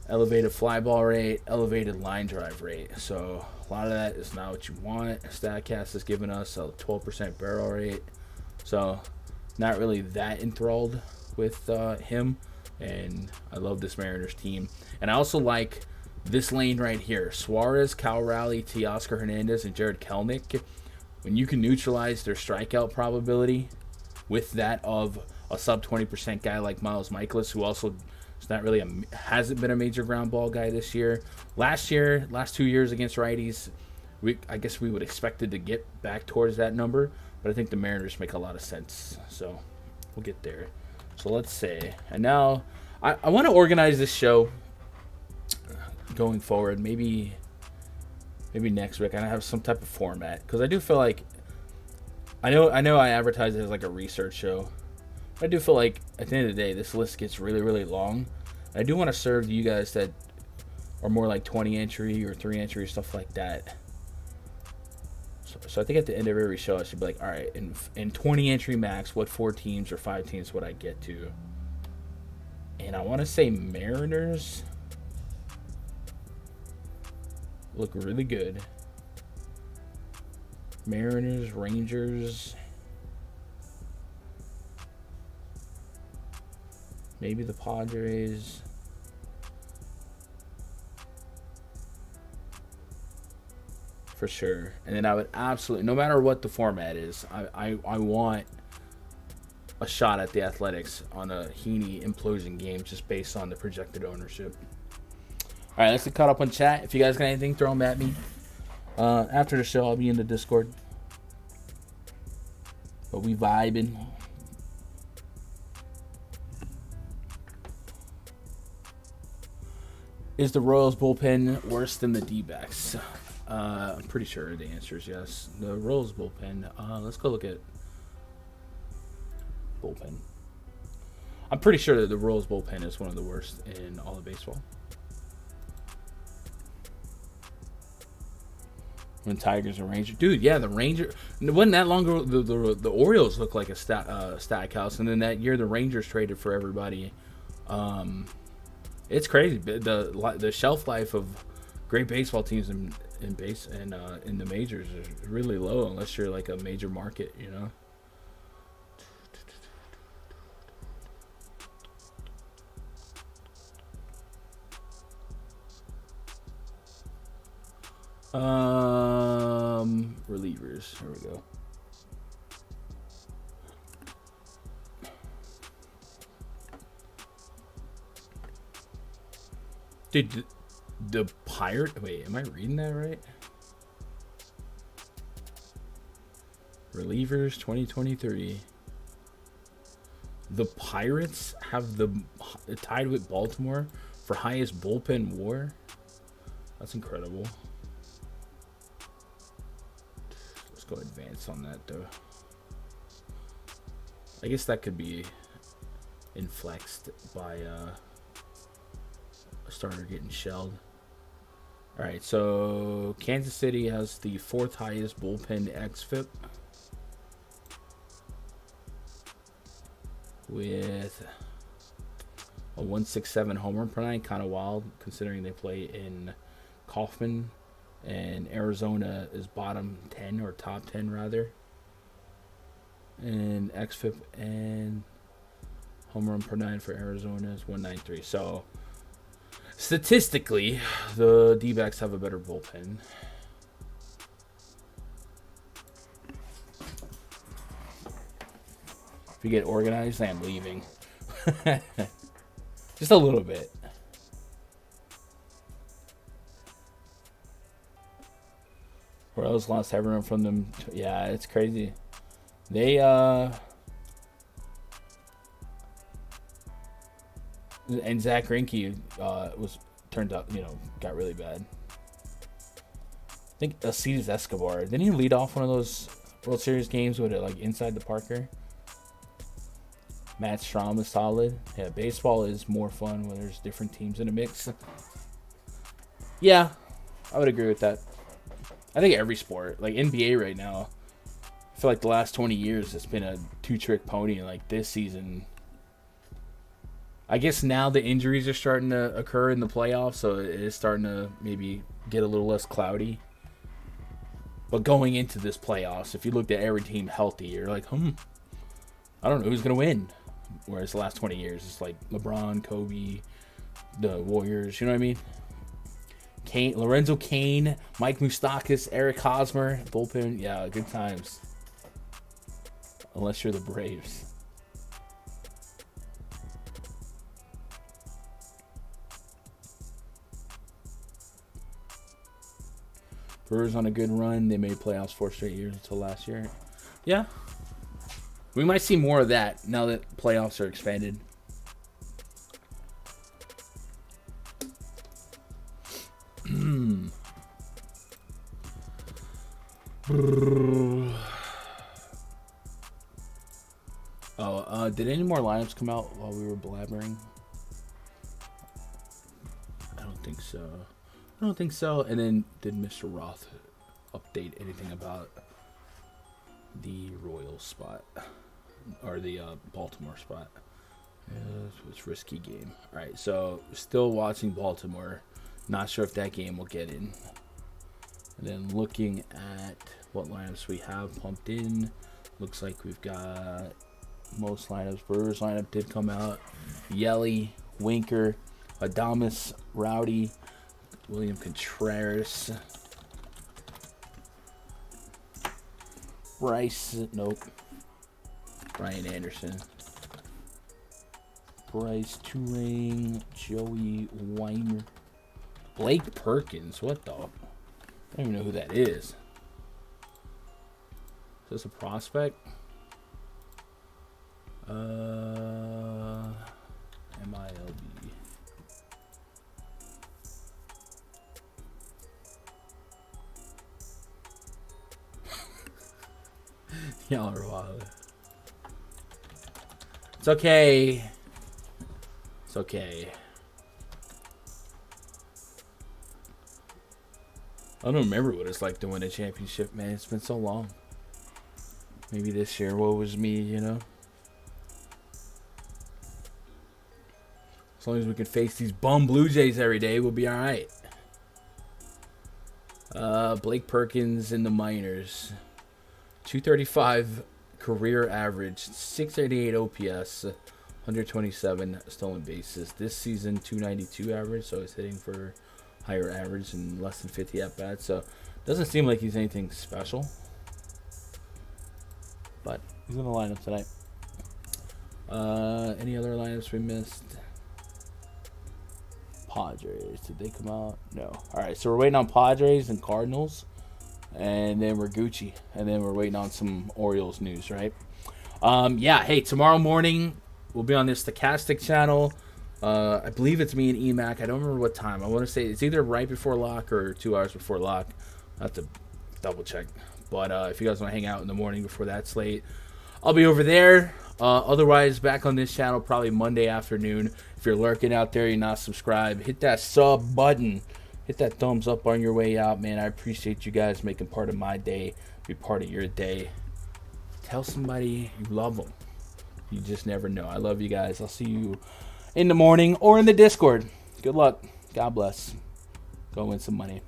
Elevated fly ball rate, elevated line drive rate. So a lot of that is not what you want. StatCast has given us a 12% barrel rate. So not really that enthralled with him. And I love this Mariners team. And I also like this lane right here. Suarez, Cal Raleigh, Teoscar Hernandez, and Jared Kelenic. When you can neutralize their strikeout probability with that of a sub 20% guy like Miles Michaelis, who also is not really hasn't been a major ground ball guy this year. Last 2 years against righties, I guess we would expected to get back towards that number, but I think the Mariners make a lot of sense. So we'll get there. So let's say, and now I want to organize this show going forward. Maybe next week I have some type of format, because I do feel like I know I advertise it as like a research show. I do feel like at the end of the day, this list gets really, really long. I do want to serve you guys that are more like 20 entry or 3 entry, stuff like that. So I think at the end of every show, I should be like, all right, in 20 entry max, what 4 teams or 5 teams would I get to? And I want to say Mariners look really good. Mariners, Rangers, maybe the Padres. For sure. And then I would absolutely, no matter what the format is, I want a shot at the Athletics on a Heaney implosion game just based on the projected ownership. All right, let's get caught up on chat. If you guys got anything, throw them at me. After the show, I'll be in the Discord. But we vibing. Is the Royals bullpen worse than the D-backs? I'm pretty sure the answer is yes. The Royals bullpen. Let's go look at bullpen. I'm pretty sure that the Royals bullpen is one of the worst in all of baseball. When Tigers and Rangers, dude, yeah, the Rangers. It wasn't that long ago. The Orioles looked like a stack house, and then that year the Rangers traded for everybody. It's crazy. The shelf life of great baseball teams in the majors is really low unless you're like a major market, you know. Relievers. Here we go. Dude, the Wait, am I reading that right? Relievers 2023. The Pirates have tied with Baltimore for highest bullpen WAR. That's incredible. Let's go advance on that though. I guess that could be inflexed by a starter getting shelled. All right, so Kansas City has the 4th highest bullpen xFIP with a 167 home run per night. Kind of wild considering they play in Kaufman, and Arizona is bottom 10 or top 10 rather. And xFIP and home run per nine for Arizona is 193. So statistically, the D-backs have a better bullpen. If you get organized, I am leaving. Just a little bit. Royals lost everyone from them. Yeah, it's crazy. They and Zach Greinke was turned up, got really bad. I think Alcides Escobar, didn't he lead off one of those World Series games with it like inside the Parker? Matt Strahm is solid. Yeah, baseball is more fun when there's different teams in a mix. Yeah, I would agree with that. I think every sport, like NBA right now, I feel like the last 20 years it's been a two-trick pony. Like this season, I guess now the injuries are starting to occur in the playoffs, so it is starting to maybe get a little less cloudy. But going into this playoffs, if you looked at every team healthy, you're like, I don't know who's going to win. Whereas the last 20 years, it's like LeBron, Kobe, the Warriors, you know what I mean? Lorenzo Cain, Mike Moustakas, Eric Hosmer, bullpen, yeah, good times. Unless you're the Braves. Brewers on a good run. They made playoffs 4 straight years until last year. Yeah. We might see more of that now that playoffs are expanded. Did any more lineups come out while we were blabbering? I don't think so. And then did Mr. Roth update anything about the Royals spot or the Baltimore spot? It's risky game. All right, so still watching Baltimore. Not sure if that game will get in. And then looking at what lineups we have pumped in, looks like we've got most lineups. Brewers lineup did come out. Yelly, Winker, Adames, Rowdy, William Contreras, Bryce, nope. Brian Anderson, Bryce Turing, Joey Weimer, Blake Perkins. What the? I don't even know who that is. Is this a prospect? MLB. Y'all are wild. It's okay. It's okay. I don't remember what it's like to win a championship, man. It's been so long. Maybe this year, woe was me, As long as we can face these bum Blue Jays every day, we'll be all right. Blake Perkins in the minors. 235 career average, 688 OPS, 127 stolen bases. This season, 292 average, so he's hitting for higher average and less than 50 at-bats. So doesn't seem like he's anything special. But he's in the lineup tonight. Any other lineups we missed? Padres. Did they come out? No. All right, so we're waiting on Padres and Cardinals. And then we're Gucci. And then we're waiting on some Orioles news, right? Yeah, hey, tomorrow morning we'll be on the Stochastic channel. I believe it's me and EMAC. I don't remember what time. I want to say it's either right before lock or 2 hours before lock. I have to double check. But if you guys want to hang out in the morning before that slate, I'll be over there. Otherwise, back on this channel probably Monday afternoon. If you're lurking out there, you're not subscribed, hit that sub button. Hit that thumbs up on your way out, man. I appreciate you guys making part of my day, be part of your day. Tell somebody you love them. You just never know. I love you guys. I'll see you in the morning or in the Discord. Good luck. God bless. Go win some money.